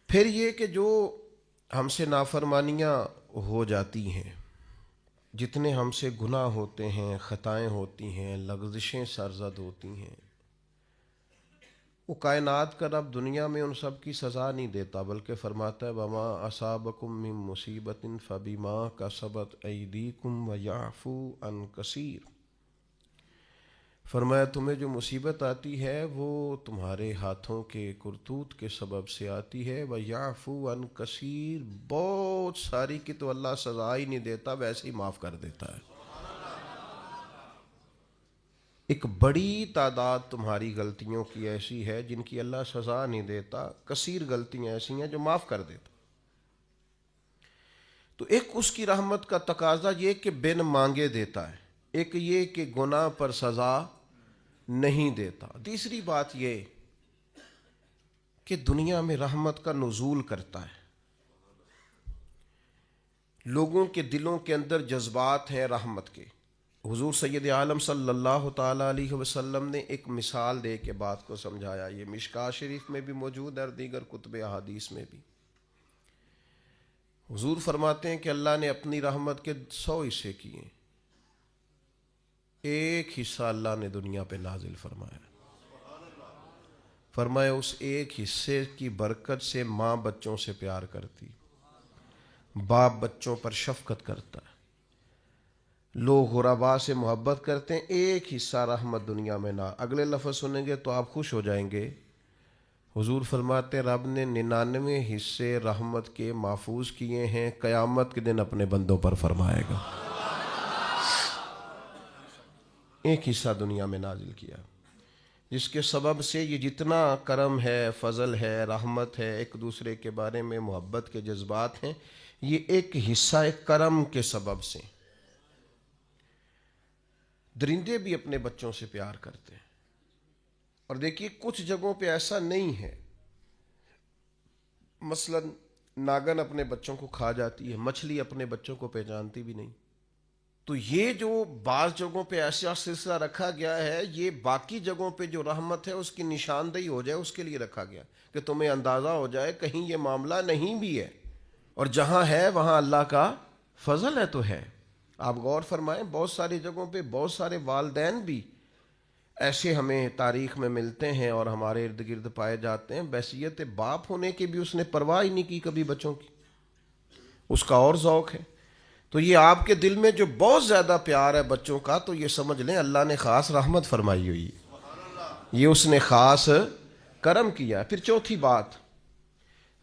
پھر یہ کہ جو ہم سے نافرمانیاں ہو جاتی ہیں، جتنے ہم سے گناہ ہوتے ہیں، خطائیں ہوتی ہیں، لغزشیں سرزد ہوتی ہیں، وہ کائنات کا رب دنیا میں ان سب کی سزا نہیں دیتا، بلکہ فرماتا ہے وَمَا أَصَابَكُم مِّن مُّصِيبَةٍ فَبِمَا كَسَبَتْ أَيْدِيكُمْ وَيَعْفُو عَن كَثِيرٍ۔ فرمایا تمہیں جو مصیبت آتی ہے وہ تمہارے ہاتھوں کے کرتوت کے سبب سے آتی ہے، وَيَعْفُو عَن كَثِيرٍ، بہت ساری کی تو اللہ سزا ہی نہیں دیتا، ویسے ہی معاف کر دیتا ہے۔ ایک بڑی تعداد تمہاری غلطیوں کی ایسی ہے جن کی اللہ سزا نہیں دیتا، کثیر غلطیاں ایسی ہیں جو معاف کر دیتا۔ تو ایک اس کی رحمت کا تقاضا یہ کہ بن مانگے دیتا ہے، ایک یہ کہ گناہ پر سزا نہیں دیتا۔ تیسری بات یہ کہ دنیا میں رحمت کا نزول کرتا ہے، لوگوں کے دلوں کے اندر جذبات ہیں رحمت کے۔ حضور سید عالم صلی اللہ تعالیٰ علیہ وسلم نے ایک مثال دے کے بات کو سمجھایا، یہ مشکوٰۃ شریف میں بھی موجود ہے اور دیگر کتب احادیث میں بھی۔ حضور فرماتے ہیں کہ اللہ نے اپنی رحمت کے 100 حصے کیے، ایک حصہ اللہ نے دنیا پہ نازل فرمایا۔ فرمایا اس ایک حصے کی برکت سے ماں بچوں سے پیار کرتی، باپ بچوں پر شفقت کرتا ہے، لوگ غرباء سے محبت کرتے ہیں، ایک حصہ رحمت دنیا میں نہ۔ اگلے لفظ سنیں گے تو آپ خوش ہو جائیں گے۔ حضور فرماتے ہیں رب نے 99 حصے رحمت کے محفوظ کیے ہیں، قیامت کے دن اپنے بندوں پر فرمائے گا۔ ایک حصہ دنیا میں نازل کیا، جس کے سبب سے یہ جتنا کرم ہے، فضل ہے، رحمت ہے، ایک دوسرے کے بارے میں محبت کے جذبات ہیں، یہ ایک حصہ ایک کرم کے سبب سے۔ درندے بھی اپنے بچوں سے پیار کرتے ہیں، اور دیکھیے کچھ جگہوں پہ ایسا نہیں ہے، مثلا ناگن اپنے بچوں کو کھا جاتی ہے، مچھلی اپنے بچوں کو پہچانتی بھی نہیں۔ تو یہ جو بعض جگہوں پہ ایسا سلسلہ رکھا گیا ہے، یہ باقی جگہوں پہ جو رحمت ہے اس کی نشاندہی ہو جائے اس کے لیے رکھا گیا، کہ تمہیں اندازہ ہو جائے کہیں یہ معاملہ نہیں بھی ہے، اور جہاں ہے وہاں اللہ کا فضل ہے تو ہے۔ آپ غور فرمائیں، بہت ساری جگہوں پہ بہت سارے والدین بھی ایسے ہمیں تاریخ میں ملتے ہیں اور ہمارے ارد گرد پائے جاتے ہیں، بحیثیت باپ ہونے کی بھی اس نے پرواہ ہی نہیں کی کبھی بچوں کی، اس کا اور ذوق ہے۔ تو یہ آپ کے دل میں جو بہت زیادہ پیار ہے بچوں کا، تو یہ سمجھ لیں اللہ نے خاص رحمت فرمائی ہوئی ہے، یہ اس نے خاص کرم کیا ہے۔ پھر چوتھی بات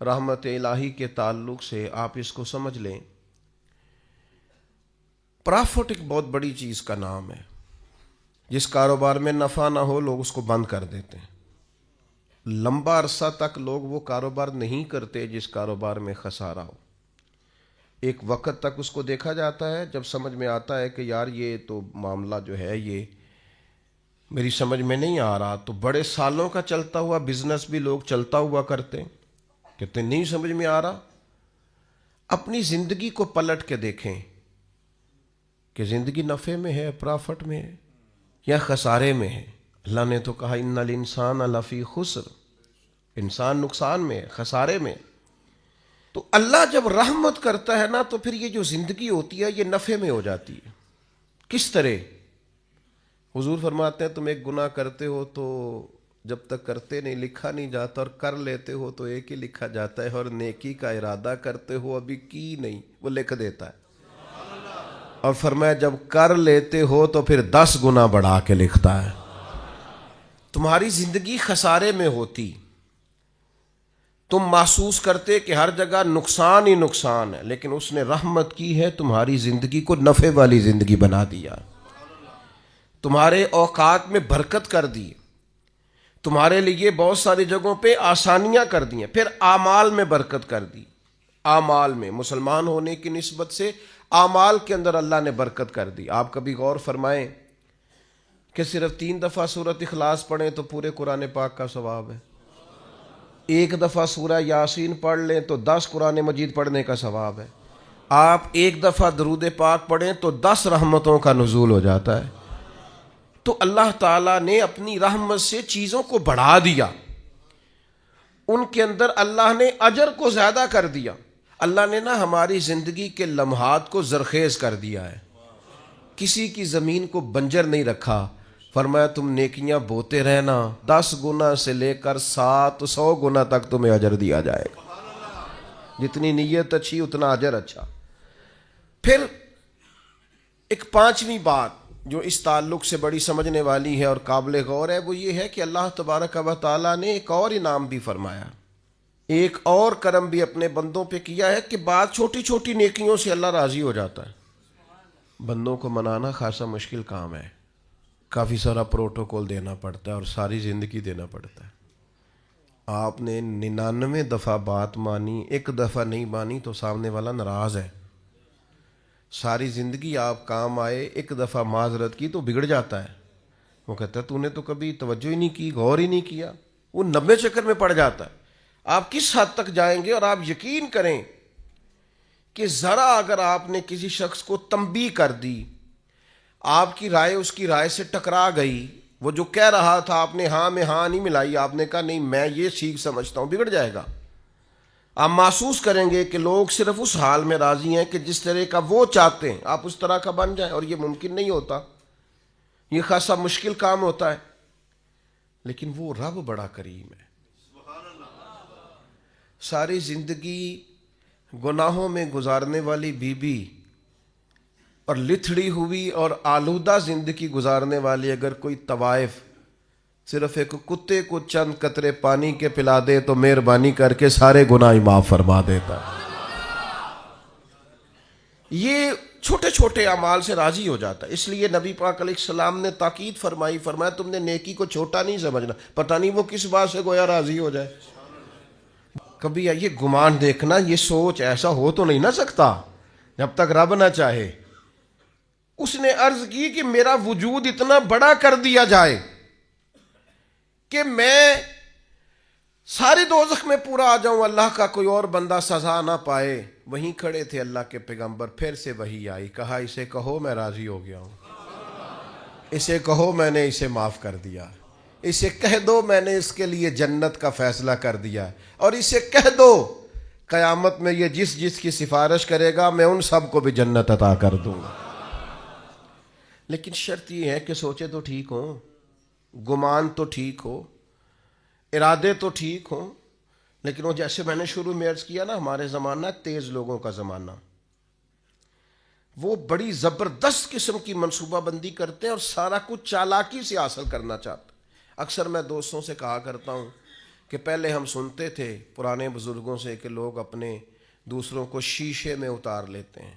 رحمت الہی کے تعلق سے آپ اس کو سمجھ لیں، پرافٹ ایک بہت بڑی چیز کا نام ہے۔ جس کاروبار میں نفع نہ ہو لوگ اس کو بند کر دیتے ہیں، لمبا عرصہ تک لوگ وہ کاروبار نہیں کرتے جس کاروبار میں خسارہ ہو۔ ایک وقت تک اس کو دیکھا جاتا ہے، جب سمجھ میں آتا ہے کہ یار یہ تو معاملہ جو ہے یہ میری سمجھ میں نہیں آ رہا، تو بڑے سالوں کا چلتا ہوا بزنس بھی لوگ چلتا ہوا کرتے ہیں، کہتے نہیں سمجھ میں آ رہا۔ اپنی زندگی کو پلٹ کے دیکھیں کہ زندگی نفع میں ہے، پرافٹ میں ہے یا خسارے میں ہے۔ اللہ نے تو کہا ان الانسان لفی خسر، انسان نقصان میں ہے، خسارے میں۔ تو اللہ جب رحمت کرتا ہے نا تو پھر یہ جو زندگی ہوتی ہے یہ نفع میں ہو جاتی ہے۔ کس طرح؟ حضور فرماتے ہیں تم ایک گناہ کرتے ہو تو جب تک کرتے نہیں لکھا نہیں جاتا، اور کر لیتے ہو تو ایک ہی لکھا جاتا ہے، اور نیکی کا ارادہ کرتے ہو ابھی کی نہیں وہ لکھ دیتا ہے، اور فرمایا جب کر لیتے ہو تو پھر 10 گنا بڑھا کے لکھتا ہے۔ تمہاری زندگی خسارے میں ہوتی، تم محسوس کرتے کہ ہر جگہ نقصان ہی نقصان ہے، لیکن اس نے رحمت کی ہے، تمہاری زندگی کو نفع والی زندگی بنا دیا، تمہارے اوقات میں برکت کر دی، تمہارے لیے بہت ساری جگہوں پہ آسانیاں کر دی ہیں، پھر اعمال میں برکت کر دی۔ اعمال میں مسلمان ہونے کی نسبت سے اعمال کے اندر اللہ نے برکت کر دی۔ آپ کبھی غور فرمائیں کہ صرف 3 دفعہ سورۃ اخلاص پڑھیں تو پورے قرآن پاک کا ثواب ہے، 1 دفعہ سورہ یاسین پڑھ لیں تو 10 قرآن مجید پڑھنے کا ثواب ہے، آپ 1 دفعہ درود پاک پڑھیں تو 10 رحمتوں کا نزول ہو جاتا ہے۔ تو اللہ تعالیٰ نے اپنی رحمت سے چیزوں کو بڑھا دیا، ان کے اندر اللہ نے اجر کو زیادہ کر دیا. اللہ نے نا ہماری زندگی کے لمحات کو زرخیز کر دیا ہے, کسی کی زمین کو بنجر نہیں رکھا. فرمایا تم نیکیاں بوتے رہنا, 10 گنا سے لے کر 700 گنا تک تمہیں اجر دیا جائے گا. جتنی نیت اچھی اتنا اجر اچھا. پھر ایک 5ویں بات جو اس تعلق سے بڑی سمجھنے والی ہے اور قابل غور ہے, وہ یہ ہے کہ اللہ تبارک و تعالیٰ نے ایک اور انعام بھی فرمایا, ایک اور کرم بھی اپنے بندوں پہ کیا ہے کہ بعض چھوٹی چھوٹی نیکیوں سے اللہ راضی ہو جاتا ہے. بندوں کو منانا خاصا مشکل کام ہے, کافی سارا پروٹوکول دینا پڑتا ہے اور ساری زندگی دینا پڑتا ہے. آپ نے 99 دفعہ بات مانی, ایک دفعہ نہیں مانی تو سامنے والا ناراض ہے. ساری زندگی آپ کام آئے, ایک دفعہ معذرت کی تو بگڑ جاتا ہے. وہ کہتا ہے تو نے تو کبھی توجہ ہی نہیں کی, غور ہی نہیں کیا. وہ 90 چکر میں پڑ جاتا ہے. آپ کس حد تک جائیں گے؟ اور آپ یقین کریں کہ ذرا اگر آپ نے کسی شخص کو تنبیہ کر دی, آپ کی رائے اس کی رائے سے ٹکرا گئی, وہ جو کہہ رہا تھا آپ نے ہاں میں ہاں نہیں ملائی, آپ نے کہا نہیں میں یہ ٹھیک سمجھتا ہوں, بگڑ جائے گا. آپ محسوس کریں گے کہ لوگ صرف اس حال میں راضی ہیں کہ جس طرح کا وہ چاہتے ہیں آپ اس طرح کا بن جائیں, اور یہ ممکن نہیں ہوتا, یہ خاصا مشکل کام ہوتا ہے. لیکن وہ رب بڑا کریم ہے. ساری زندگی گناہوں میں گزارنے والی بی بی اور لتھڑی ہوئی اور آلودہ زندگی گزارنے والی اگر کوئی طوائف صرف ایک کتے کو چند قطرے پانی کے پلا دے تو مہربانی کر کے سارے گناہ معاف فرما دیتا ہے. یہ چھوٹے چھوٹے اعمال سے راضی ہو جاتا ہے. اس لیے نبی پاک علیہ السلام نے تاکید فرمائی, فرمایا تم نے نیکی کو چھوٹا نہیں سمجھنا, پتہ نہیں وہ کس بات سے گویا راضی ہو جائے. کبھی یہ گمان دیکھنا, یہ سوچ ایسا ہو تو نہیں نہ سکتا جب تک رب نہ چاہے. اس نے عرض کی کہ میرا وجود اتنا بڑا کر دیا جائے کہ میں ساری دوزخ میں پورا آ جاؤں, اللہ کا کوئی اور بندہ سزا نہ پائے. وہیں کھڑے تھے اللہ کے پیغمبر, پھر سے وہی آئی, کہا اسے کہو میں راضی ہو گیا ہوں, اسے کہو میں نے اسے معاف کر دیا, اسے کہہ دو میں نے اس کے لیے جنت کا فیصلہ کر دیا, اور اسے کہہ دو قیامت میں یہ جس جس کی سفارش کرے گا میں ان سب کو بھی جنت عطا کر دوں گا. لیکن شرط یہ ہے کہ سوچے تو ٹھیک ہوں, گمان تو ٹھیک ہو, ارادے تو ٹھیک ہوں. لیکن وہ جیسے میں نے شروع میں عرض کیا نا, ہمارے زمانہ تیز لوگوں کا زمانہ, وہ بڑی زبردست قسم کی منصوبہ بندی کرتے ہیں اور سارا کچھ چالاکی سے حاصل کرنا چاہتے. اکثر میں دوستوں سے کہا کرتا ہوں کہ پہلے ہم سنتے تھے پرانے بزرگوں سے کہ لوگ اپنے دوسروں کو شیشے میں اتار لیتے ہیں.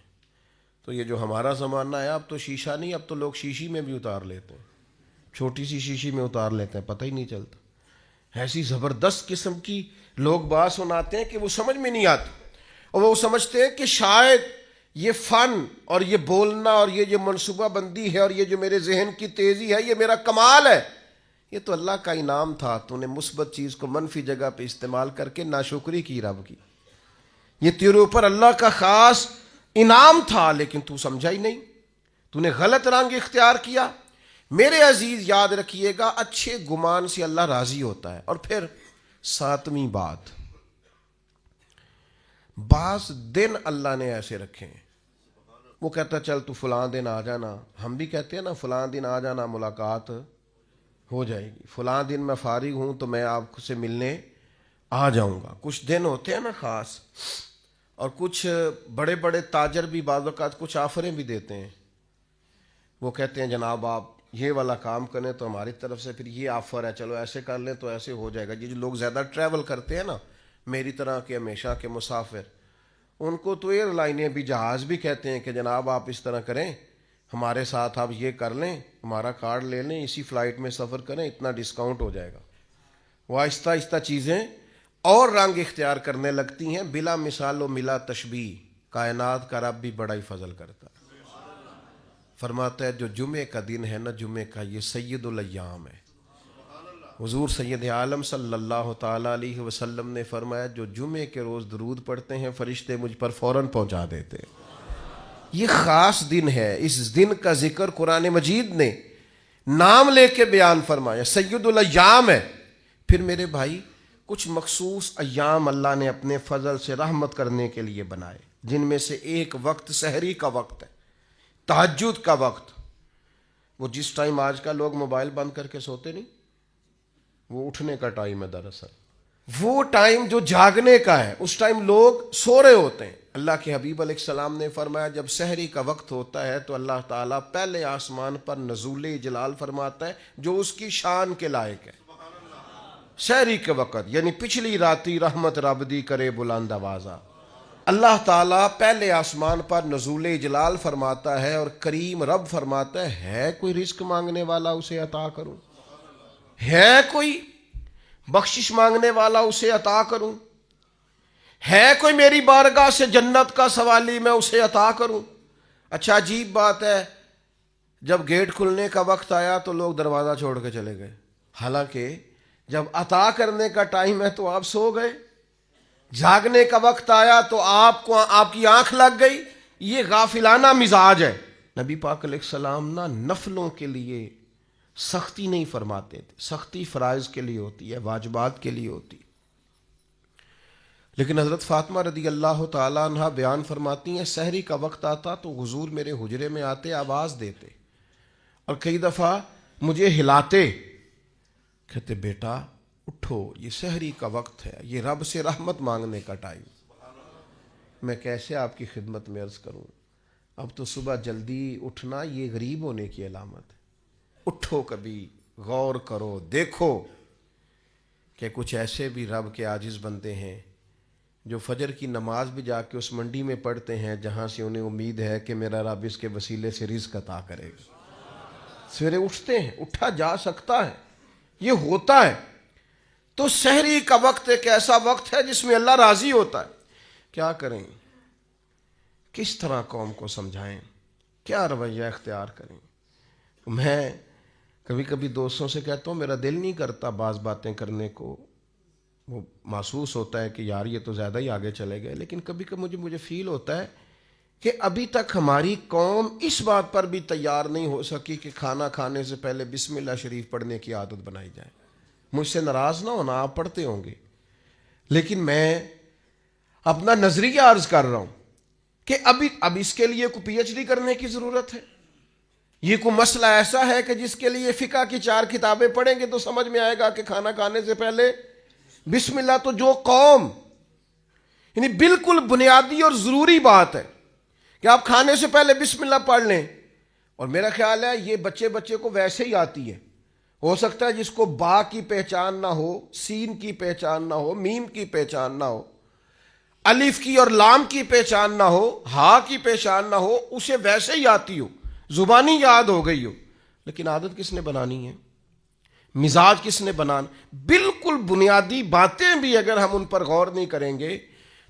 تو یہ جو ہمارا زمانہ ہے اب تو شیشہ نہیں, اب تو لوگ شیشی میں بھی اتار لیتے ہیں, چھوٹی سی شیشی میں اتار لیتے ہیں, پتہ ہی نہیں چلتا. ایسی زبردست قسم کی لوگ بات سناتے ہیں کہ وہ سمجھ میں نہیں آتی, اور وہ سمجھتے ہیں کہ شاید یہ فن اور یہ بولنا اور یہ جو منصوبہ بندی ہے اور یہ جو میرے ذہن کی تیزی ہے یہ میرا کمال ہے. یہ تو اللہ کا انعام تھا, تو نے مثبت چیز کو منفی جگہ پہ استعمال کر کے ناشکری کی رب کی. یہ تیرے اوپر اللہ کا خاص انعام تھا, لیکن تو سمجھا ہی نہیں, تو نے غلط رنگ اختیار کیا. میرے عزیز یاد رکھیے گا, اچھے گمان سے اللہ راضی ہوتا ہے. اور پھر 7ویں بات, بعض دن اللہ نے ایسے رکھے ہیں, وہ کہتا چل تو فلاں دن آ جانا. ہم بھی کہتے ہیں نا فلاں دن آ جانا ملاقات ہو جائے گی, فلاں دن میں فارغ ہوں تو میں آپ سے ملنے آ جاؤں گا. کچھ دن ہوتے ہیں نا خاص, اور کچھ بڑے بڑے تاجر بھی بعض اوقات کچھ آفریں بھی دیتے ہیں. وہ کہتے ہیں جناب آپ یہ والا کام کریں تو ہماری طرف سے پھر یہ آفر ہے, چلو ایسے کر لیں تو ایسے ہو جائے گا. یہ جو لوگ زیادہ ٹریول کرتے ہیں نا, میری طرح کے ہمیشہ کے مسافر, ان کو تو ایئر لائنیں بھی جہاز بھی کہتے ہیں کہ جناب آپ اس طرح کریں, ہمارے ساتھ آپ یہ کر لیں, ہمارا کارڈ لے لیں, اسی فلائٹ میں سفر کریں, اتنا ڈسکاؤنٹ ہو جائے گا. وہ آہستہ آہستہ چیزیں اور رنگ اختیار کرنے لگتی ہیں. بلا مثال و ملا تشبیہ, کائنات کا رب بھی بڑا ہی فضل کرتا ہے. فرماتا ہے جو جمعے کا دن ہے نا, جمعے کا یہ سید الایام ہے. حضور سید عالم صلی اللہ تعالیٰ علیہ وسلم نے فرمایا جو جمعے کے روز درود پڑھتے ہیں فرشتے مجھ پر فوراً پہنچا دیتے ہیں. یہ خاص دن ہے. اس دن کا ذکر قرآن مجید نے نام لے کے بیان فرمایا, سید الایام ہے. پھر میرے بھائی کچھ مخصوص ایام اللہ نے اپنے فضل سے رحمت کرنے کے لیے بنائے، جن میں سے ایک وقت سحری کا وقت ہے، تہجد کا وقت. وہ جس ٹائم آج کا لوگ موبائل بند کر کے سوتے نہیں، وہ اٹھنے کا ٹائم ہے. دراصل وہ ٹائم جو جاگنے کا ہے، اس ٹائم لوگ سو رہے ہوتے ہیں. اللہ کے حبیب علیہ السلام نے فرمایا جب سحری کا وقت ہوتا ہے تو اللہ تعالیٰ پہلے آسمان پر نزول جلال فرماتا ہے جو اس کی شان کے لائق ہے. سحری کے وقت یعنی پچھلی راتی رحمت رب دی کرے بلند آوازہ، اللہ تعالیٰ پہلے آسمان پر نزول جلال فرماتا ہے اور کریم رب فرماتا ہے کوئی رزق مانگنے والا اسے عطا کروں، ہے کوئی بخشش مانگنے والا اسے عطا کروں، ہے کوئی میری بارگاہ سے جنت کا سوالی میں اسے عطا کروں. اچھا عجیب بات ہے، جب گیٹ کھلنے کا وقت آیا تو لوگ دروازہ چھوڑ کے چلے گئے، حالانکہ جب عطا کرنے کا ٹائم ہے تو آپ سو گئے. جاگنے کا وقت آیا تو آپ کی آنکھ لگ گئی. یہ غافلانہ مزاج ہے. نبی پاک علیہ السلام نا نفلوں کے لیے سختی نہیں فرماتے تھے، سختی فرائض کے لیے ہوتی ہے، واجبات کے لیے ہوتی ہے. لیکن حضرت فاطمہ رضی اللہ تعالیٰ عنہ بیان فرماتی ہیں سحری کا وقت آتا تو حضور میرے حجرے میں آتے، آواز دیتے اور کئی دفعہ مجھے ہلاتے، کہتے بیٹا اٹھو، یہ سحری کا وقت ہے، یہ رب سے رحمت مانگنے کا ٹائم. میں کیسے آپ کی خدمت میں عرض کروں، اب تو صبح جلدی اٹھنا یہ غریب ہونے کی علامت ہے. اٹھو، کبھی غور کرو، دیکھو کہ کچھ ایسے بھی رب کے عاجز بندے ہیں جو فجر کی نماز بھی جا کے اس منڈی میں پڑھتے ہیں جہاں سے انہیں امید ہے کہ میرا رب اس کے وسیلے سے رزق عطا کرے گا. سویرے اٹھتے ہیں، اٹھا جا سکتا ہے، یہ ہوتا ہے. تو سحری کا وقت ایک ایسا وقت ہے جس میں اللہ راضی ہوتا ہے. کیا کریں، کس طرح قوم کو سمجھائیں، کیا رویہ اختیار کریں. میں کبھی کبھی دوستوں سے کہتا ہوں میرا دل نہیں کرتا بعض باتیں کرنے کو، وہ محسوس ہوتا ہے کہ یار یہ تو زیادہ ہی آگے چلے گئے. لیکن کبھی کبھی مجھے فیل ہوتا ہے کہ ابھی تک ہماری قوم اس بات پر بھی تیار نہیں ہو سکی کہ کھانا کھانے سے پہلے بسم اللہ شریف پڑھنے کی عادت بنائی جائے. مجھ سے ناراض نہ ہونا، آپ پڑھتے ہوں گے، لیکن میں اپنا نظریہ عرض کر رہا ہوں کہ اب اس کے لیے کوئی پی ایچ ڈی کرنے کی ضرورت ہے. یہ کوئی مسئلہ ایسا ہے کہ جس کے لیے فقہ کی 4 کتابیں پڑھیں گے تو سمجھ میں آئے گا کہ کھانا کھانے سے پہلے بسم اللہ. تو جو قوم یعنی بالکل بنیادی اور ضروری بات ہے کہ آپ کھانے سے پہلے بسم اللہ پڑھ لیں، اور میرا خیال ہے یہ بچے کو ویسے ہی آتی ہے. ہو سکتا ہے جس کو با کی پہچان نہ ہو، سین کی پہچان نہ ہو، میم کی پہچان نہ ہو، الف کی اور لام کی پہچان نہ ہو، ہا کی پہچان نہ ہو، اسے ویسے ہی آتی ہو، زبانی یاد ہو گئی ہو. لیکن عادت کس نے بنانی ہے، مزاج کس نے بنانا. بالکل بنیادی باتیں بھی اگر ہم ان پر غور نہیں کریں گے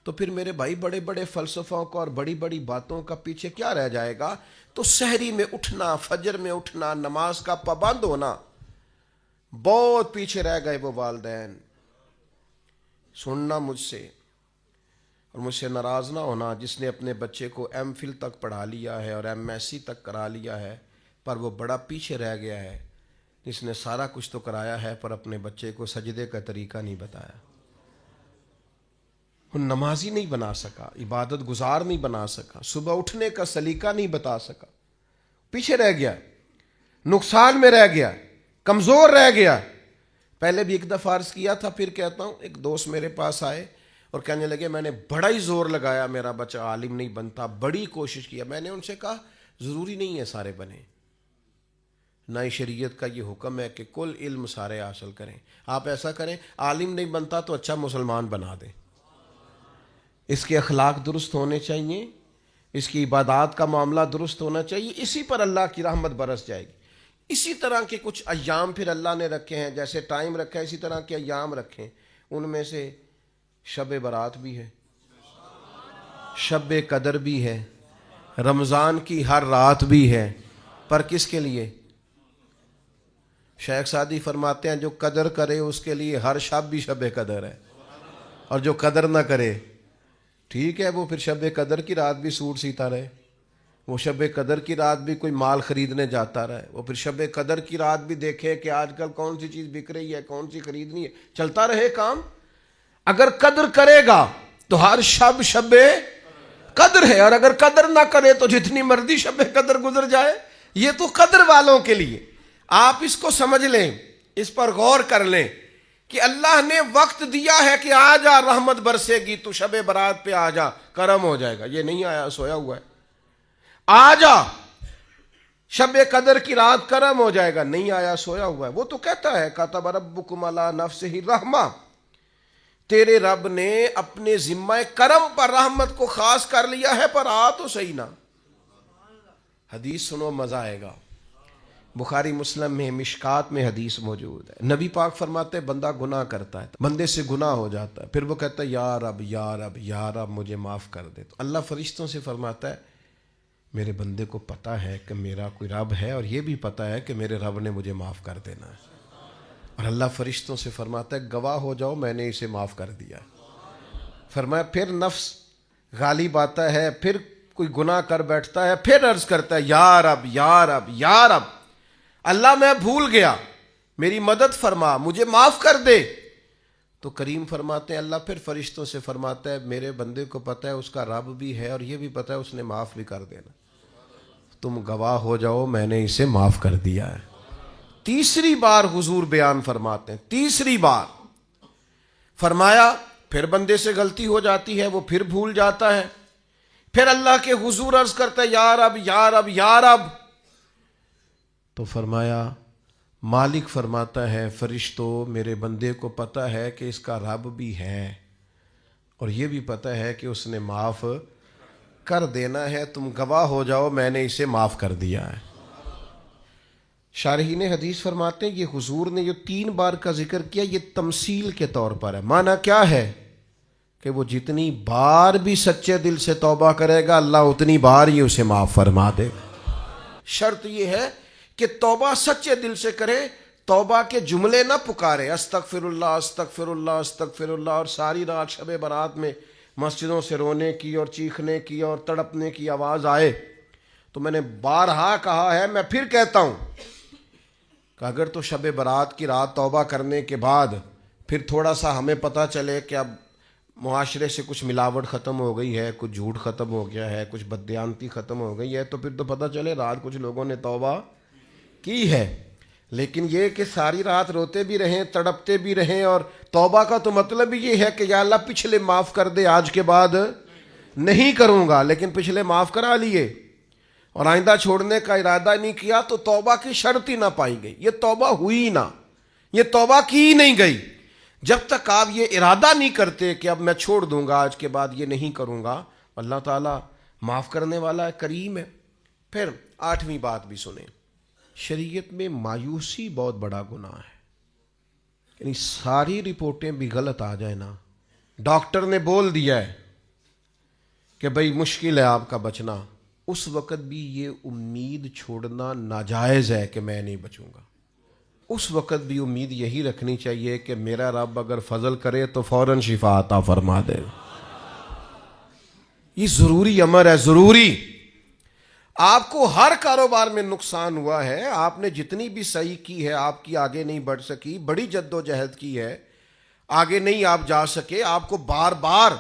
تو پھر میرے بھائی بڑے بڑے فلسفوں کا اور بڑی بڑی باتوں کا پیچھے کیا رہ جائے گا. تو سحری میں اٹھنا، فجر میں اٹھنا، نماز کا پابند ہونا، بہت پیچھے رہ گئے وہ والدین. سننا مجھ سے اور مجھ سے ناراض نہ ہونا جس نے اپنے بچے کو ایم فل تک پڑھا لیا ہے اور ایم ایس سی تک کرا لیا ہے، پر وہ بڑا پیچھے رہ گیا ہے. جس نے سارا کچھ تو کرایا ہے پر اپنے بچے کو سجدے کا طریقہ نہیں بتایا، وہ نمازی نہیں بنا سکا، عبادت گزار نہیں بنا سکا، صبح اٹھنے کا سلیقہ نہیں بتا سکا، پیچھے رہ گیا، نقصان میں رہ گیا، کمزور رہ گیا. پہلے بھی ایک دفعہ عرض کیا تھا، پھر کہتا ہوں. ایک دوست میرے پاس آئے اور کہنے لگے میں نے بڑا ہی زور لگایا میرا بچہ عالم نہیں بنتا، بڑی کوشش کیا. میں نے ان سے کہا ضروری نہیں ہے سارے بنے، نہ ہی شریعت کا یہ حکم ہے کہ کل علم سارے حاصل کریں. آپ ایسا کریں عالم نہیں بنتا تو اچھا مسلمان بنا دیں. اس کے اخلاق درست ہونے چاہیے، اس کی عبادات کا معاملہ درست ہونا چاہیے، اسی پر اللہ کی رحمت برس جائے گی. اسی طرح کے کچھ ایام پھر اللہ نے رکھے ہیں، جیسے ٹائم رکھا ہے اسی طرح کے ایام رکھیں. ان میں سے شب برات بھی ہے، شب قدر بھی ہے، رمضان کی ہر رات بھی ہے. پر کس کے لیے؟ شیخ سعدی فرماتے ہیں جو قدر کرے اس کے لیے ہر شب بھی شب قدر ہے، اور جو قدر نہ کرے ٹھیک ہے وہ پھر شب قدر کی رات بھی سوٹ سیتا رہے، وہ شب قدر کی رات بھی کوئی مال خریدنے جاتا رہے، وہ پھر شب قدر کی رات بھی دیکھے کہ آج کل کون سی چیز بک رہی ہے، کون سی خریدنی ہے، چلتا رہے کام. اگر قدر کرے گا تو ہر شب شب قدر ہے، اور اگر قدر نہ کرے تو جتنی مرضی شب قدر گزر جائے، یہ تو قدر والوں کے لیے۔ آپ اس کو سمجھ لیں، اس پر غور کر لیں کہ اللہ نے وقت دیا ہے کہ آ جا رحمت برسے گی، تو شب برات پہ آ جا کرم ہو جائے گا، یہ نہیں آیا سویا ہوا ہے۔ آ جا شب قدر کی رات کرم ہو جائے گا، نہیں آیا سویا ہوا ہے۔ وہ تو کہتا ہے کتب ربکم علی نفسہ الرحمہ، تیرے رب نے اپنے ذمہ کرم پر رحمت کو خاص کر لیا ہے، پر آ تو صحیح نا۔ حدیث سنو مزہ آئے گا، بخاری مسلم میں مشکات میں حدیث موجود ہے۔ نبی پاک فرماتے ہیں بندہ گناہ کرتا ہے، بندے سے گناہ ہو جاتا ہے، پھر وہ کہتا ہے یا رب یا رب یا رب مجھے معاف کر دے، تو اللہ فرشتوں سے فرماتا ہے میرے بندے کو پتا ہے کہ میرا کوئی رب ہے، اور یہ بھی پتا ہے کہ میرے رب نے مجھے معاف کر دینا ہے، اور اللہ فرشتوں سے فرماتا ہے گواہ ہو جاؤ میں نے اسے معاف کر دیا۔ فرمایا پھر نفس غالب آتا ہے، پھر کوئی گناہ کر بیٹھتا ہے، پھر عرض کرتا ہے یا رب یا رب یا رب، اللہ میں بھول گیا، میری مدد فرما، مجھے معاف کر دے۔ تو کریم فرماتے ہیں اللہ پھر فرشتوں سے فرماتا ہے میرے بندے کو پتہ ہے اس کا رب بھی ہے، اور یہ بھی پتہ ہے اس نے معاف بھی کر دینا، تم گواہ ہو جاؤ میں نے اسے معاف کر دیا ہے۔ تیسری بار حضور بیان فرماتے ہیں، تیسری بار فرمایا پھر بندے سے غلطی ہو جاتی ہے، وہ پھر بھول جاتا ہے، پھر اللہ کے حضور عرض کرتا ہے یا رب یا رب یا رب، تو فرمایا مالک فرماتا ہے فرشتوں میرے بندے کو پتہ ہے کہ اس کا رب بھی ہے، اور یہ بھی پتہ ہے کہ اس نے معاف کر دینا ہے، تم گواہ ہو جاؤ میں نے اسے معاف کر دیا ہے۔ شارحین حدیث فرماتے ہیں یہ حضور نے جو 3 بار کا ذکر کیا یہ تمثیل کے طور پر ہے، معنی کیا ہے کہ وہ جتنی بار بھی سچے دل سے توبہ کرے گا اللہ اتنی بار ہی اسے معاف فرما دے گا۔ شرط یہ ہے کہ توبہ سچے دل سے کرے، توبہ کے جملے نہ پکارے استغفر اللہ استغفر اللہ استغفر اللہ، اور ساری رات شب برات میں مسجدوں سے رونے کی اور چیخنے کی اور تڑپنے کی آواز آئے۔ تو میں نے بارہا کہا ہے، میں پھر کہتا ہوں کہ اگر تو شب برات کی رات توبہ کرنے کے بعد پھر تھوڑا سا ہمیں پتہ چلے کہ اب معاشرے سے کچھ ملاوٹ ختم ہو گئی ہے، کچھ جھوٹ ختم ہو گیا ہے، کچھ بددیانتی ختم ہو گئی ہے، تو پھر تو پتہ چلے رات کچھ لوگوں نے توبہ کی ہے۔ لیکن یہ کہ ساری رات روتے بھی رہیں تڑپتے بھی رہیں، اور توبہ کا تو مطلب ہی یہ ہے کہ یا اللہ پچھلے معاف کر دے، آج کے بعد نہیں کروں گا، لیکن پچھلے معاف کرا لیے اور آئندہ چھوڑنے کا ارادہ نہیں کیا، تو توبہ کی شرط ہی نہ پائی گئی، یہ توبہ ہوئی نہ، یہ توبہ کی نہیں گئی۔ جب تک آپ یہ ارادہ نہیں کرتے کہ اب میں چھوڑ دوں گا، آج کے بعد یہ نہیں کروں گا، اللہ تعالیٰ معاف کرنے والا ہے، کریم ہے۔ پھر 8ویں بات بھی سنیں، شریعت میں مایوسی بہت بڑا گناہ ہے، یعنی ساری رپورٹیں بھی غلط آ جائیں نا، ڈاکٹر نے بول دیا ہے کہ بھئی مشکل ہے آپ کا بچنا، اس وقت بھی یہ امید چھوڑنا ناجائز ہے کہ میں نہیں بچوں گا، اس وقت بھی امید یہی رکھنی چاہیے کہ میرا رب اگر فضل کرے تو فوراً شفا عطا فرما دے۔ یہ ضروری امر ہے، ضروری۔ آپ کو ہر کاروبار میں نقصان ہوا ہے، آپ نے جتنی بھی صحیح کی ہے آپ کی آگے نہیں بڑھ سکی، بڑی جد و جہد کی ہے، آگے نہیں آپ جا سکے، آپ کو بار بار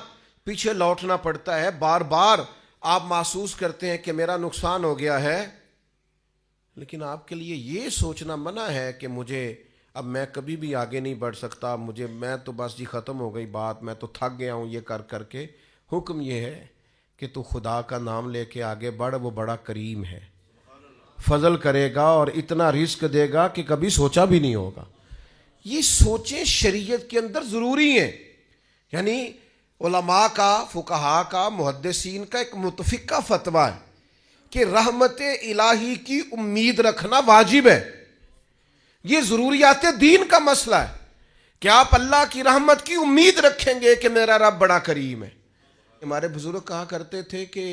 پیچھے لوٹنا پڑتا ہے، بار بار آپ محسوس کرتے ہیں کہ میرا نقصان ہو گیا ہے، لیکن آپ کے لیے یہ سوچنا منع ہے کہ مجھے اب میں کبھی بھی آگے نہیں بڑھ سکتا، میں تو بس جی ختم ہو گئی بات، میں تو تھک گیا ہوں یہ کر کر کے۔ حکم یہ ہے کہ تو خدا کا نام لے کے آگے بڑھ، وہ بڑا کریم ہے، فضل کرے گا اور اتنا رزق دے گا کہ کبھی سوچا بھی نہیں ہوگا۔ یہ سوچیں شریعت کے اندر ضروری ہیں، یعنی علماء کا، فقہاء کا، محدثین کا ایک متفقہ فتویٰ ہے کہ رحمت الہی کی امید رکھنا واجب ہے، یہ ضروریات دین کا مسئلہ ہے کہ آپ اللہ کی رحمت کی امید رکھیں گے کہ میرا رب بڑا کریم ہے۔ ہمارے بزرگ کہا کرتے تھے کہ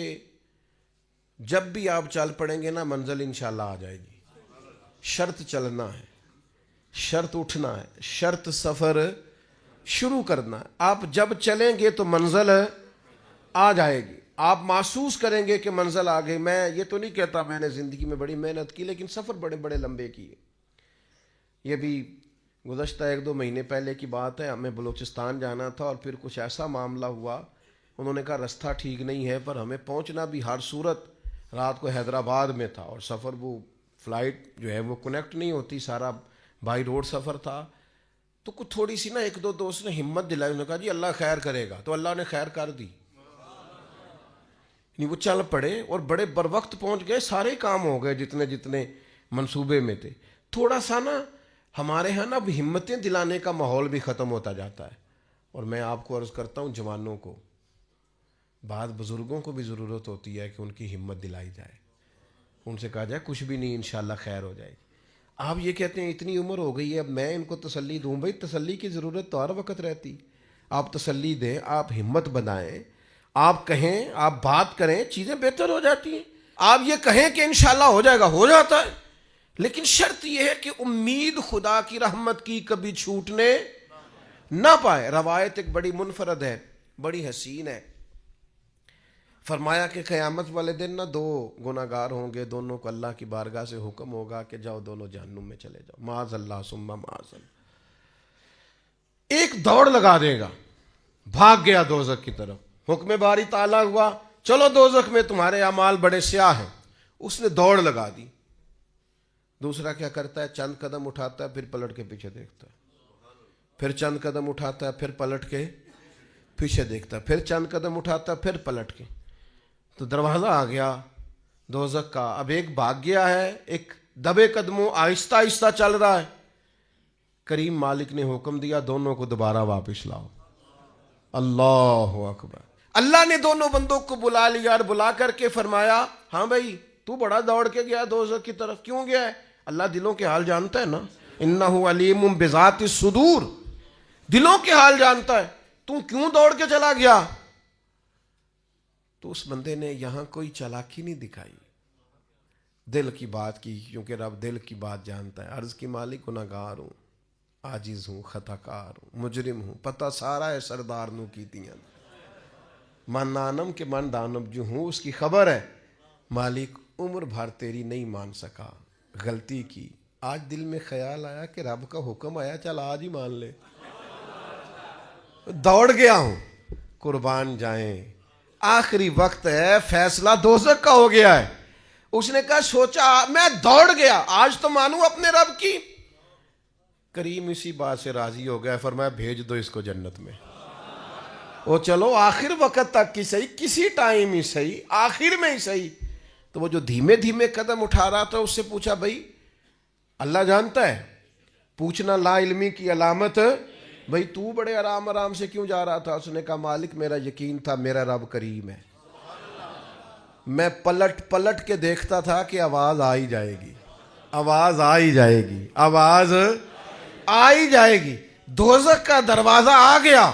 جب بھی آپ چل پڑیں گے نا منزل انشاءاللہ آ جائے گی، شرط چلنا ہے، شرط اٹھنا ہے، شرط سفر شروع کرنا ہے، آپ جب چلیں گے تو منزل آ جائے گی، آپ محسوس کریں گے کہ منزل آ گئی۔ میں یہ تو نہیں کہتا میں نے زندگی میں بڑی محنت کی، لیکن سفر بڑے بڑے لمبے کیے، یہ بھی گزشتہ 1-2 مہینے پہلے کی بات ہے، ہمیں بلوچستان جانا تھا اور پھر کچھ ایسا معاملہ ہوا، انہوں نے کہا رستہ ٹھیک نہیں ہے، پر ہمیں پہنچنا بھی ہر صورت، رات کو حیدرآباد میں تھا اور سفر وہ فلائٹ جو ہے وہ کنیکٹ نہیں ہوتی، سارا بائی روڈ سفر تھا. تو کچھ تھوڑی سی نا 1-2 دوست نے ہمت دلائی، انہوں نے کہا جی اللہ خیر کرے گا، تو اللہ نے خیر کر دی. نہیں وہ چل پڑے اور بڑے بر وقت پہنچ گئے، سارے کام ہو گئے جتنے منصوبے میں تھے. تھوڑا سا نا ہمارے ہاں نا ہمتیں دلانے کا ماحول بھی ختم ہوتا جاتا ہے. اور میں آپ کو عرض کرتا ہوں جوانوں کو، بعض بزرگوں کو بھی ضرورت ہوتی ہے کہ ان کی ہمت دلائی جائے، ان سے کہا جائے کچھ بھی نہیں انشاءاللہ خیر ہو جائے گی. آپ یہ کہتے ہیں اتنی عمر ہو گئی ہے اب میں ان کو تسلی دوں، بھائی تسلی کی ضرورت تو ہر وقت رہتی. آپ تسلی دیں، آپ ہمت بنائیں، آپ کہیں، آپ بات کریں، چیزیں بہتر ہو جاتی ہیں. آپ یہ کہیں کہ انشاءاللہ ہو جائے گا، ہو جاتا ہے. لیکن شرط یہ ہے کہ امید خدا کی رحمت کی کبھی چھوٹنے نہ پائے. روایت ایک بڑی منفرد ہے، بڑی حسین ہے. فرمایا کہ قیامت والے دن نہ 2 گناہگار ہوں گے، دونوں کو اللہ کی بارگاہ سے حکم ہوگا کہ جاؤ دونوں جہنم میں چلے جاؤ، معاذ اللہ ثم معاذ اللہ. ایک دوڑ لگا دے گا، بھاگ گیا دوزخ کی طرف، حکم باری تعالیٰ ہوا چلو دوزخ میں تمہارے اعمال بڑے سیاہ ہیں، اس نے دوڑ لگا دی. دوسرا کیا کرتا ہے؟ چند قدم اٹھاتا ہے، پھر پلٹ کے پیچھے دیکھتا ہے، پھر چند قدم اٹھاتا ہے، پھر پلٹ کے پیچھے دیکھتا ہے، پھر چند قدم اٹھاتا ہے، پھر پلٹ کے. تو دروازہ آ گیا دوزخ کا. اب ایک بھاگ گیا ہے، ایک دبے قدموں آہستہ آہستہ چل رہا ہے. کریم مالک نے حکم دیا دونوں کو دوبارہ واپس لاؤ. اللہ اکبر. اللہ نے دونوں بندوں کو بلا لیا اور بلا کر کے فرمایا ہاں بھائی تو بڑا دوڑ کے گیا دوزخ کی طرف، کیوں گیا ہے؟ اللہ دلوں کے حال جانتا ہے نا، انہ علیم بذات الصدور، دلوں کے حال جانتا ہے. تو کیوں دوڑ کے چلا گیا؟ تو اس بندے نے یہاں کوئی چالاکی نہیں دکھائی، دل کی بات کی، کیونکہ رب دل کی بات جانتا ہے. عرض کی مالک گناہگار ہوں، عاجز ہوں، خطا کار ہوں، مجرم ہوں، پتہ سارا ہے سردار نو کی تیاں من نانم کے من دانم جو ہوں اس کی خبر ہے. مالک عمر بھر تیری نہیں مان سکا، غلطی کی، آج دل میں خیال آیا کہ رب کا حکم آیا چل آج ہی مان لے، دوڑ گیا ہوں. قربان جائیں، آخری وقت ہے، فیصلہ دوزخ کا ہو گیا ہے. اس نے کہا سوچا میں دوڑ گیا، آج تو مانوں اپنے رب کی. کریم اسی بات سے راضی ہو گیا، فرمایا بھیج دو اس کو جنت میں. وہ چلو آخر وقت تک کی صحیح، کسی ٹائم ہی صحیح، آخر میں ہی صحیح. تو وہ جو دھیمے دھیمے قدم اٹھا رہا تھا اس سے پوچھا بھائی اللہ جانتا ہے؟ پوچھنا لا علمی کی علامت. بھائی تو بڑے آرام آرام سے کیوں جا رہا تھا؟ اس نے کہا مالک میرا یقین تھا میرا رب کریم ہے، میں پلٹ پلٹ کے دیکھتا تھا کہ آواز آ ہی جائے گی، آواز آ ہی جائے گی، آواز آ ہی جائے گی. دوزخ کا دروازہ آ گیا،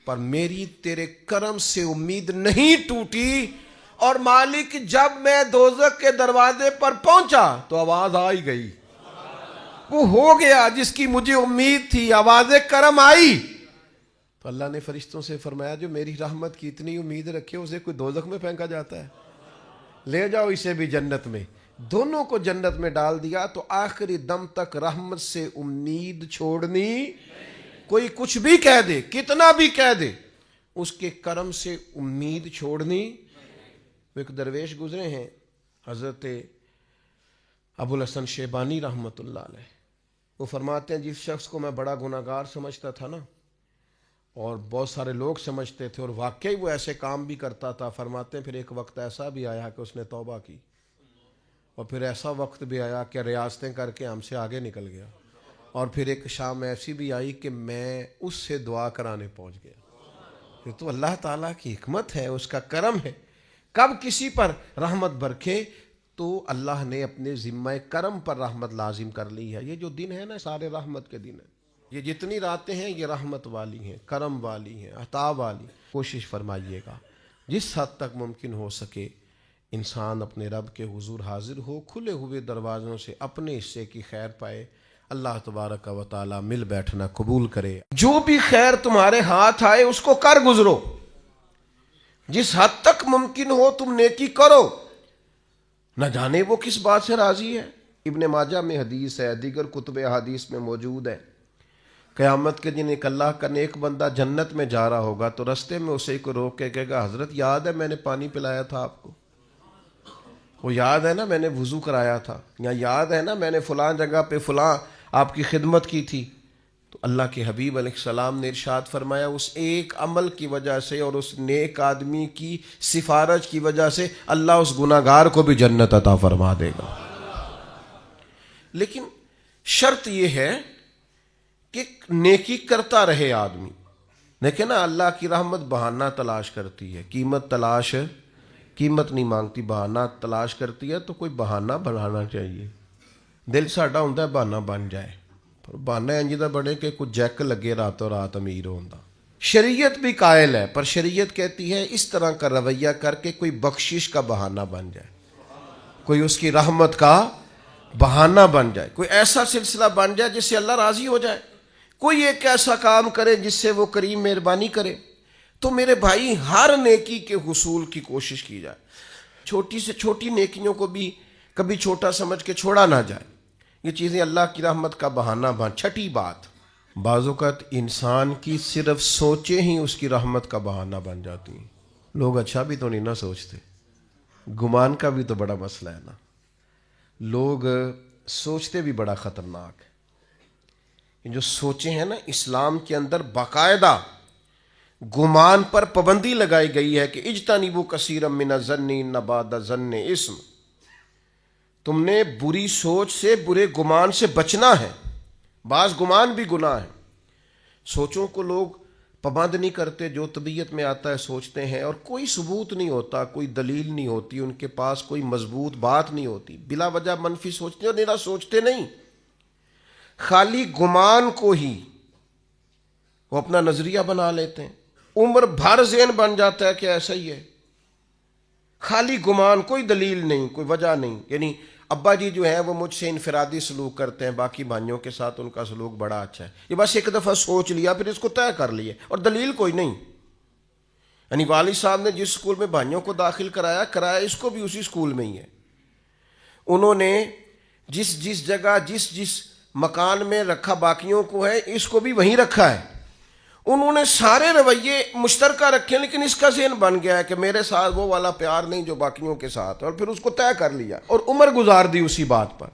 پر میری تیرے کرم سے امید نہیں ٹوٹی. اور مالک جب میں دوزخ کے دروازے پر پہنچا تو آواز آ ہی گئی، وہ ہو گیا جس کی مجھے امید تھی، آواز کرم آئی. تو اللہ نے فرشتوں سے فرمایا جو میری رحمت کی اتنی امید رکھے اسے کوئی دوزخ میں پھینکا جاتا ہے؟ لے جاؤ اسے بھی جنت میں. دونوں کو جنت میں ڈال دیا. تو آخری دم تک رحمت سے امید چھوڑنی، کوئی کچھ بھی کہہ دے، کتنا بھی کہہ دے، اس کے کرم سے امید چھوڑنی. ایک درویش گزرے ہیں حضرت ابو الحسن شیبانی رحمۃ اللہ علیہ، وہ فرماتے ہیں جس شخص کو میں بڑا گناہگار سمجھتا تھا نا، اور بہت سارے لوگ سمجھتے تھے اور واقعی وہ ایسے کام بھی کرتا تھا، فرماتے ہیں پھر ایک وقت ایسا بھی آیا کہ اس نے توبہ کی، اور پھر ایسا وقت بھی آیا کہ ریاستیں کر کے ہم سے آگے نکل گیا، اور پھر ایک شام ایسی بھی آئی کہ میں اس سے دعا کرانے پہنچ گیا. یہ تو اللہ تعالیٰ کی حکمت ہے، اس کا کرم ہے. کب کسی پر رحمت برکھے تو اللہ نے اپنے ذمہ کرم پر رحمت لازم کر لی ہے. یہ جو دن ہے نا سارے رحمت کے دن ہیں، یہ جتنی راتیں ہیں یہ رحمت والی ہیں، کرم والی ہیں، عطا والی. کوشش فرمائیے گا جس حد تک ممکن ہو سکے انسان اپنے رب کے حضور حاضر ہو، کھلے ہوئے دروازوں سے اپنے حصے کی خیر پائے. اللہ تبارک و تعالی مل بیٹھنا قبول کرے. جو بھی خیر تمہارے ہاتھ آئے اس کو کر گزرو، جس حد تک ممکن ہو تم نیکی کرو، نہ جانے وہ کس بات سے راضی ہے. ابن ماجہ میں حدیث ہے، دیگر کتب احادیث میں موجود ہے. قیامت کے دن ایک اللہ کا نیک بندہ جنت میں جا رہا ہوگا تو رستے میں اسے کو روک کے کہے گا حضرت یاد ہے میں نے پانی پلایا تھا آپ کو، وہ یاد ہے نا میں نے وضو کرایا تھا، یا یاد ہے نا میں نے فلاں جگہ پہ فلاں آپ کی خدمت کی تھی. تو اللہ کے حبیب علیہ السلام نے ارشاد فرمایا اس ایک عمل کی وجہ سے اور اس نیک آدمی کی سفارش کی وجہ سے اللہ اس گناہگار کو بھی جنت عطا فرما دے گا. لیکن شرط یہ ہے کہ نیکی کرتا رہے آدمی. دیکھیں نا اللہ کی رحمت بہانہ تلاش کرتی ہے، قیمت نہیں مانگتی، بہانہ تلاش کرتی ہے. تو کوئی بہانہ بنانا چاہیے. دل ساڈا ہوندا ہے بہانہ بن جائے، پر بہانہ انج دا بنے کہ کچھ جیک لگے راتوں رات امیر ہوندا. شریعت بھی قائل ہے، پر شریعت کہتی ہے اس طرح کا رویہ کر کے کوئی بخشش کا بہانہ بن جائے، کوئی اس کی رحمت کا بہانہ بن جائے، کوئی ایسا سلسلہ بن جائے جس سے اللہ راضی ہو جائے، کوئی ایک ایسا کام کرے جس سے وہ کریم مہربانی کرے. تو میرے بھائی ہر نیکی کے حصول کی کوشش کی جائے، چھوٹی سے چھوٹی نیکیوں کو بھی کبھی چھوٹا سمجھ کے چھوڑا نہ جائے. یہ چیزیں اللہ کی رحمت کا بہانہ بن. چھٹی بات، بعض اوقات انسان کی صرف سوچیں ہی اس کی رحمت کا بہانہ بن جاتی ہیں. لوگ اچھا بھی تو نہیں نہ سوچتے، گمان کا بھی تو بڑا مسئلہ ہے نا. لوگ سوچتے بھی بڑا خطرناک ہے. جو سوچیں ہیں نا، اسلام کے اندر باقاعدہ گمان پر پابندی لگائی گئی ہے کہ اجتنبوا کثیرا من الظن ان بعض الظن اثم. تم نے بری سوچ سے، برے گمان سے بچنا ہے. بعض گمان بھی گناہ ہے. سوچوں کو لوگ پابند نہیں کرتے، جو طبیعت میں آتا ہے سوچتے ہیں، اور کوئی ثبوت نہیں ہوتا، کوئی دلیل نہیں ہوتی، ان کے پاس کوئی مضبوط بات نہیں ہوتی، بلا وجہ منفی سوچتے اور نیرا سوچتے نہیں، خالی گمان کو ہی وہ اپنا نظریہ بنا لیتے ہیں. عمر بھر ذہن بن جاتا ہے کہ ایسا ہی ہے. خالی گمان، کوئی دلیل نہیں، کوئی وجہ نہیں. یعنی ابا جی جو ہیں وہ مجھ سے انفرادی سلوک کرتے ہیں، باقی بھائیوں کے ساتھ ان کا سلوک بڑا اچھا ہے. یہ بس ایک دفعہ سوچ لیا پھر اس کو طے کر لیا، اور دلیل کوئی نہیں. یعنی والد صاحب نے جس اسکول میں بھائیوں کو داخل کرایا اس کو بھی اسی اسکول میں ہی ہے. انہوں نے جس جگہ جس مکان میں رکھا باقیوں کو ہے، اس کو بھی وہیں رکھا ہے. انہوں نے سارے رویے مشترکہ رکھے، لیکن اس کا ذہن بن گیا ہے کہ میرے ساتھ وہ والا پیار نہیں جو باقیوں کے ساتھ، اور پھر اس کو طے کر لیا اور عمر گزار دی اسی بات پر.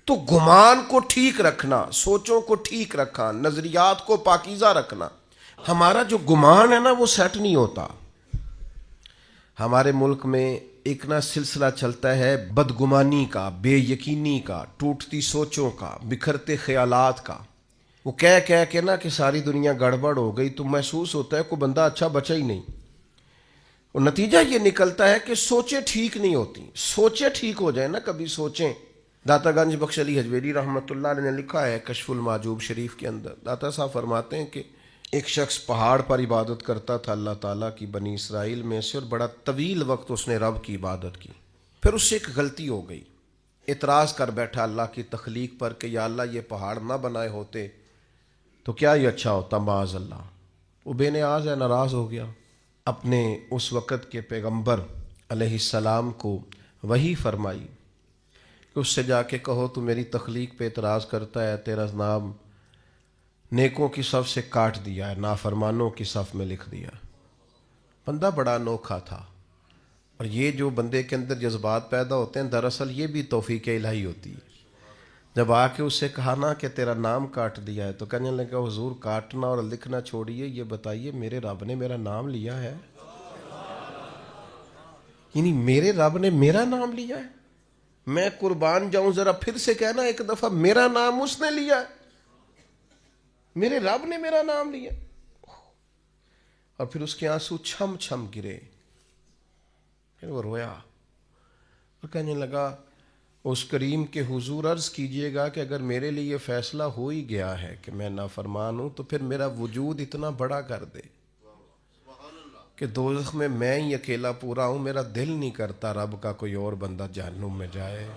تو گمان کو ٹھیک رکھنا، سوچوں کو ٹھیک رکھنا، نظریات کو پاکیزہ رکھنا. ہمارا جو گمان ہے نا وہ سیٹ نہیں ہوتا. ہمارے ملک میں ایک نا سلسلہ چلتا ہے بدگمانی کا، بے یقینی کا، ٹوٹتی سوچوں کا، بکھرتے خیالات کا. وہ کہہ کے نا کہ ساری دنیا گڑبڑ ہو گئی، تو محسوس ہوتا ہے کوئی بندہ اچھا بچا ہی نہیں. اور نتیجہ یہ نکلتا ہے کہ سوچیں ٹھیک نہیں ہوتی. سوچیں ٹھیک ہو جائیں نا، کبھی سوچیں. داتا گنج بخش علی حجویری رحمۃ اللہ علیہ نے لکھا ہے کشف المحجوب شریف کے اندر، داتا صاحب فرماتے ہیں کہ ایک شخص پہاڑ پر عبادت کرتا تھا اللہ تعالیٰ کی بنی اسرائیل میں سے، اور بڑا طویل وقت اس نے رب کی عبادت کی. پھر اس سے ایک غلطی ہو گئی، اعتراض کر بیٹھا اللہ کی تخلیق پر کہ یا اللہ یہ پہاڑ نہ بنائے ہوتے تو کیا یہ اچھا ہوتا، معاذ اللہ. وہ بے نیاز ہے، ناراض ہو گیا. اپنے اس وقت کے پیغمبر علیہ السلام کو وحی فرمائی کہ اس سے جا کے کہو تو میری تخلیق پہ اعتراض کرتا ہے، تیرا نام نیکوں کی صف سے کاٹ دیا ہے، نافرمانوں کی صف میں لکھ دیا. بندہ بڑا انوکھا تھا. اور یہ جو بندے کے اندر جذبات پیدا ہوتے ہیں، دراصل یہ بھی توفیق الہی ہوتی ہے. جب آ کے اس سے کہا نا کہ تیرا نام کاٹ دیا ہے، تو کہنے لگا حضور کاٹنا اور لکھنا چھوڑیے، یہ بتائیے میرے رب نے میرا نام لیا ہے؟ یعنی میرے رب نے میرا نام لیا ہے؟ میں قربان جاؤں، ذرا پھر سے کہنا ایک دفعہ، میرا نام اس نے لیا ہے، میرے رب نے میرا نام لیا. اور پھر اس کے آنسو چھم چھم گرے. پھر وہ رویا اور کہنے لگا اس کریم کے حضور عرض کیجئے گا کہ اگر میرے لیے فیصلہ ہو ہی گیا ہے کہ میں نافرمان ہوں، تو پھر میرا وجود اتنا بڑا کر دے کہ دوزخ میں ہی اکیلا پورا ہوں. میرا دل نہیں کرتا رب کا کوئی اور بندہ جہنم میں جائے.